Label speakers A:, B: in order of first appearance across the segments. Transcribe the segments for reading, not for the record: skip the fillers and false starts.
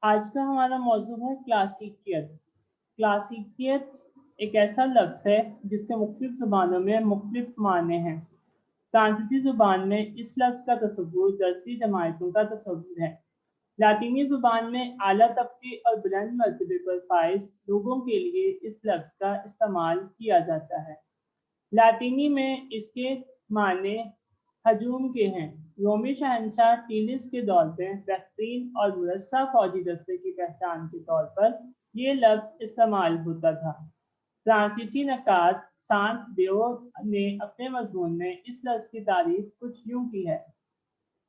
A: आज का हमारा मौजू है क्लासिकियत। क्लासिकियत एक ऐसा लफ्ज़ है जिसके मुख्तलिफ ज़ुबानों में मुख्तलिफ माने हैं। फ्रांसीसी ज़ुबान में इस लफ्ज़ का तसव्वुर दरसी जमायतों का तसव्वुर है। लातीनी ज़ुबान में आला तबके और बुलंद मर्तबे पर फाइज लोगों के लिए इस लफ्ज़ का इस्तेमाल किया जाता है। लातीनी में इसके माने हजूम के हैं। रोमी शहंशाह टीलिस के दौर में बेहतरीन और मुरस्सा फौजी दस्ते की पहचान के तौर पर ये लफ्ज़ इस्तेमाल होता था। फ्रांसीसी नक़ाद सांत देओ ने अपने मज़मून में इस लफ्ज़ की तारीफ कुछ यूँ की है।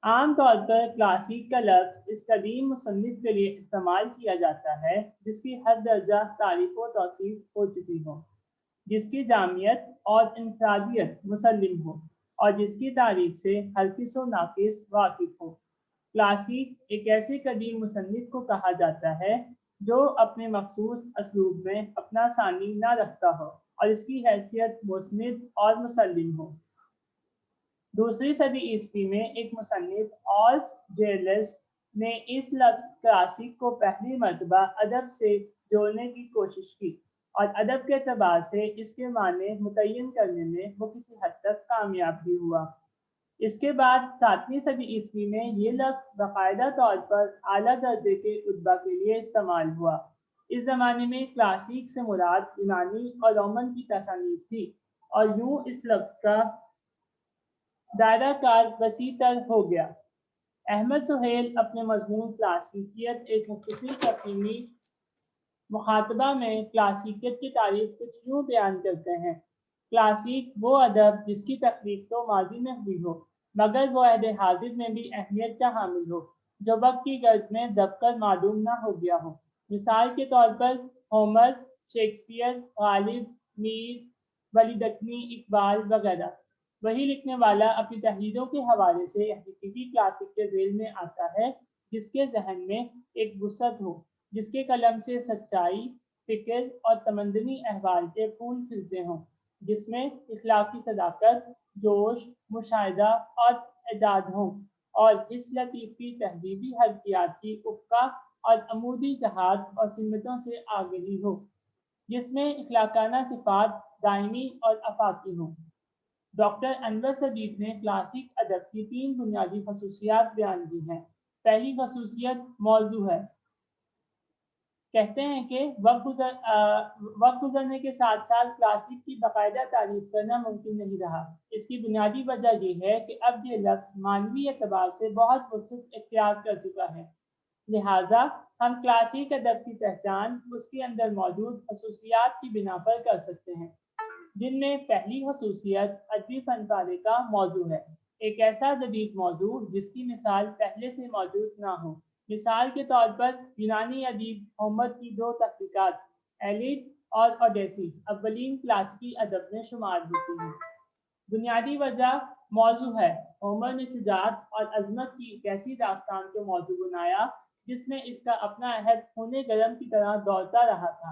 A: आम तौर पर क्लासिक का लफ्ज़ इस कदीम मुसन्निफ़ के लिए इस्तेमाल किया जाता है जिसकी हर दर्जा तारीफ़ व तौसीफ़ हो चुकी हो, जिसकी जामियत और इनफरादियत मुसल्लिम हो और जिसकी तारीफ से हर किस व नाकिस वाकिफ हो। क्लासिक एक ऐसे कदीम मुसन्निफ को कहा जाता है जो अपने मखसूस असलूब में अपना सानी ना रखता हो और इसकी हैसियत मुस्निद और मुसल्लिम हो। दूसरी सदी ईस्वी में एक मुसन्निफ ऑल्स जेरलिस ने इस लफ्ज़ क्लासिक को पहली मर्तबा अदब से जोड़ने की कोशिश की और अदब के एतबार से इसके माने मुतय्यन करने में वो किसी हद तक कामयाब भी हुआ। इसके बाद 7वीं सदी ईस्वी में ये लफ्ज़ बाकायदा तौर पर आला दर्जे के रुतबा के लिए इस्तेमाल हुआ। इस ज़माने में क्लासिक से मुराद यूनानी और रोमन की तसानीफ थी और यूँ इस लफ्ज़ का दायरा कार वसी तर हो गया। अहमद सुहेल अपने मजमून क्लासिकियत एक मुख्तसर तफहीमी मुखातबा में क्लासिकियत की तारीफ कुछ यूँ बयान करते हैं। क्लासिक वो अदब जिसकी तख्लीक तो माजी में हुई हो मगर वो अहद हाजिर में भी अहमियत का हामिल हो, जो वक्त की गर्द में दबकर मालूम ना हो गया हो। मिसाल के तौर पर होमर, शेक्सपियर, गालिब, मीर, वलीदकनी, इकबाल वगैरह। वही लिखने वाला अपनी तहरीरों के हवाले से हकीकी क्लासिक के जेल में आता है जिसके जहन में एक वसअत हो, जिसके कलम से सच्चाई, फ़िक्र और तमद्दुनी अहवाल के फूल खिलते हों, जिसमें इखलाकी सदाकत, जोश, मुशाहिदा और एजाज हों और इस लतीफ़ी तहज़ीबी हल्कियात की उफ़्क़ा और अमूदी जहाद और सिमतों से आगही हो, जिसमें इखलाकाना सिफ़ात दायमी और आफाकी हों। डॉक्टर अनवर सदीक ने क्लासिक अदब की 3 बुनियादी खसूसियात बयान की हैं। पहली खसूसियत मौजू है। कहते हैं कि वक्त गुजरने के साथ साथ क्लासिक की बाकायदा तारीफ करना मुमकिन नहीं रहा। इसकी बुनियादी वजह यह है कि अब ये लफ्ज़ मानवी एतबार से बहुत वसअत इख्तियार कर चुका है। लिहाजा हम क्लासिक अदब की पहचान उसके अंदर मौजूद खसूसियात की बिना पर कर सकते हैं, जिनमें पहली खसूसियत अदबी फनपारे का मौजू है। एक ऐसा जदीद मौजू जिसकी मिसाल पहले से मौजूद ना हो। मिसाल के तौर पर यूनानी अदीब होमर की 2 तख्लीक़ात एलिड और ओडेसी अव्वलीन क्लासिकी अदब में शुमार होती हैं। बुनियादी वजह मौजू है। होमर ने शुजाअत और अज़मत की एक ऐसी दास्तान को मौजू बनाया जिसमें इसका अपना अहद खूने गरम की तरह दौड़ता रहा था।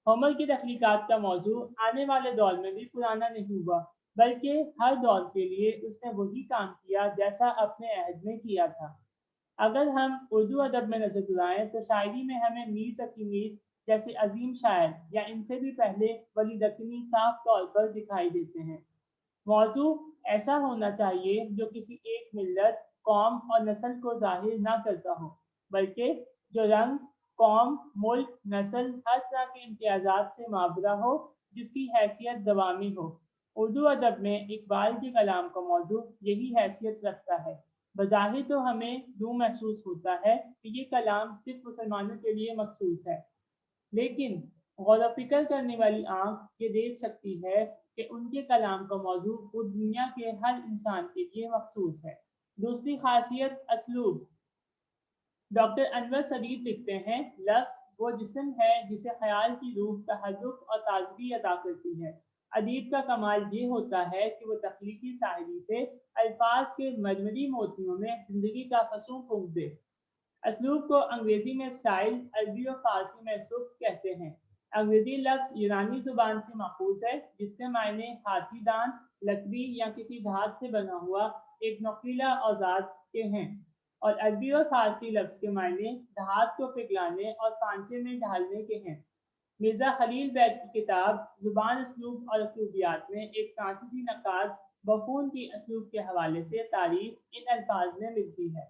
A: होमर की तख्लीक़ात का मौजू आने वाले दौर में भी पुराना नहीं हुआ, बल्कि हर दौर के लिए उसने वही काम किया जैसा अपने अहद में किया था। अगर हम उर्दू अदब में नज़र दुराएं तो शायरी में हमें मीर तकी मीर जैसे अजीम शायर या इनसे भी पहले वली दक्कनी साफ तौर पर दिखाई देते हैं। मौजू ऐसा होना चाहिए जो किसी एक मिल्लत, कौम और नस्ल को ज़ाहिर ना करता हो, बल्कि जो रंग, कौम, मुल्क, नस्ल हर तरह के इम्तियाज़ात से मावरा हो, जिसकी हैसियत दवामी हो। उर्दू अदब में इकबाल के कलाम का मौजू यही हैसियत रखता है। बज़ाहिर तो हमें यूँ महसूस होता है कि ये कलाम सिर्फ मुसलमानों के लिए मखसूस है, लेकिन गौर-व-फ़िक्र करने वाली आँख ये देख सकती है कि उनके कलाम का मौज़ू पूरी दुनिया के हर इंसान के लिए मख़सूस है। दूसरी ख़ासियत असलूब। डॉक्टर अनवर सदीद लिखते हैं, लफ्ज़ वो जिस्म है जिसे ख़याल की रूह तहज़्ज़ुब और ताज़गी अता करती है। अदीब का कमाल ये होता है कि वो तख्लीकी शायरी से अल्फाज के मजमरी मोतियों में ज़िंदगी का फसूं फूँक दे। असलूब को अंग्रेजी में स्टाइल, अरबी और फारसी में सुब्क कहते हैं। अंग्रेजी लफ्ज़ यूनानी ज़ुबान से माखूज़ है, जिसके मायने हाथी दांत, लकड़ी या किसी धात से बना हुआ एक नुकीला औजार के हैं। اور عربی اور فارسی لفظ کے معنی دھات کو پگھلانے اور سانچے میں ڈھالنے کے ہیں۔ مرزا خلیل بیگ کی کتاب زبان اسلوب اور اسلوبیات میں ایک فرانسیسی نقاد بفون کی اسلوب کے حوالے سے تعریف ان الفاظ میں ملتی ہے۔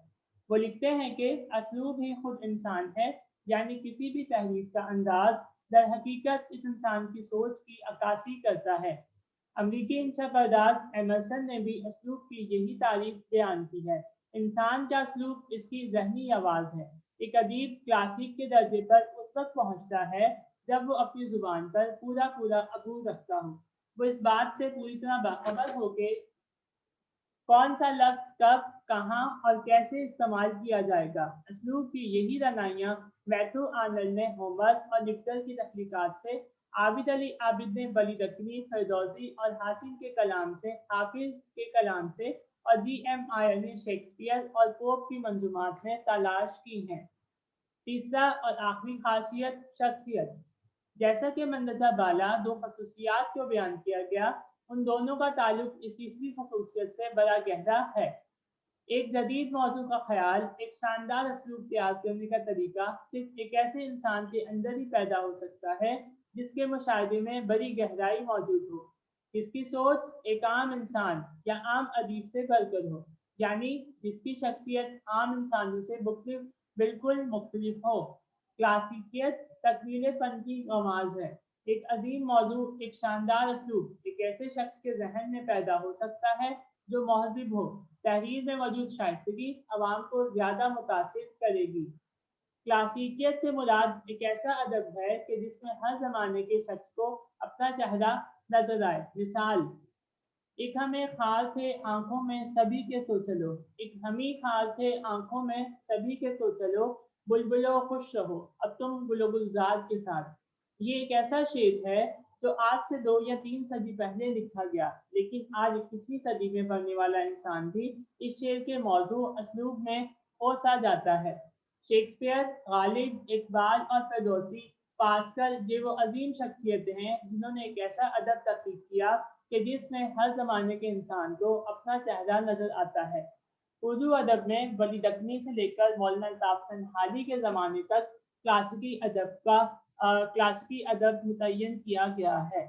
A: وہ لکھتے ہیں کہ اسلوب ہی خود انسان ہے، یعنی کسی بھی تحریر کا انداز در حقیقت اس انسان کی سوچ کی عکاسی کرتا ہے۔ امریکی انشا پرداز ایمرسن نے بھی اسلوب کی یہی تعریف بیان کی ہے۔ انسان کا اسلوب اس کی ذہنی آواز ہے۔ ایک ادیب کلاسیک کے درجے پر اس وقت پہنچتا ہے جب وہ اپنی زبان پر پورا عبور رکھتا ہو۔ وہ اس بات سے پوری طرح باخبر ہو کہ کون سا لفظ کب، کہاں اور کیسے استعمال کیا جائے گا۔ اسلوب کی یہی رعنائیاں میتھو آرنلڈ نے ہومر اور نکٹر کی تخلیقات سے، عابد علی عابد نے بلیدکنی، فردوسی اور حاسن کے کلام سے، حافظ کے کلام سے اور جی ایم آئر نے شیکسپیئر اور پوپ کی منظومات سے تلاش کی ہیں۔ تیسرا اور آخری خاصیت، شخصیت۔ جیسا کہ مندرجہ بالا دو خصوصیات کو بیان کیا گیا، ان دونوں کا تعلق اس تیسری خصوصیت سے بڑا گہرا ہے۔ ایک جدید موضوع کا خیال، ایک شاندار اسلوب تیار کرنے کا طریقہ صرف ایک ایسے انسان کے اندر ہی پیدا ہو سکتا ہے جس کے مشاہدے میں بڑی گہرائی موجود ہو، جس کی سوچ ایک عام انسان یا عام ادیب سے بڑھ کر ہو، یعنی جس کی شخصیت عام انسانوں سے بالکل مختلف ہو۔ کلاسیکیت تکمیل فن کی آواز ہے۔ ایک عظیم موضوع، ایک شاندار اسلوب ایک ایسے شخص کے ذہن میں پیدا ہو سکتا ہے جو مہذب ہو۔ تحریر میں موجود شائستگی عوام کو زیادہ متاثر کرے گی۔ کلاسیکیت سے مراد ایک ایسا ادب ہے کہ جس میں ہر زمانے کے شخص کو اپنا چہرہ نظر آئے۔ مثال، ایک ہمیں خیال تھے آنکھوں میں سبھی کے سو چلو، ایک ہمیں خیال تھے آنکھوں میں سبھی کے سو چلو، بلبلو خوش رہو اب تم گل و گلزار کے ساتھ۔ یہ ایک ایسا شعر ہے جو آج سے 2 یا 3 صدی پہلے لکھا گیا، لیکن آج 21ویں صدی میں پڑھنے والا انسان بھی اس شعر کے موضوع اسلوب میں اوس آ جاتا ہے۔ شیکسپیئر، غالب، اقبال اور فردوسی، پاسکل، یہ وہ عظیم شخصیتیں ہیں جنہوں نے ایک ایسا ادب تخلیق کیا کہ جس میں ہر زمانے کے انسان کو اپنا چہرہ نظر آتا ہے۔ اردو ادب میں بلیدکنی سے لے کر مولانا الطاف سنہالی کے زمانے تک کلاسیکی ادب متعین کیا گیا ہے۔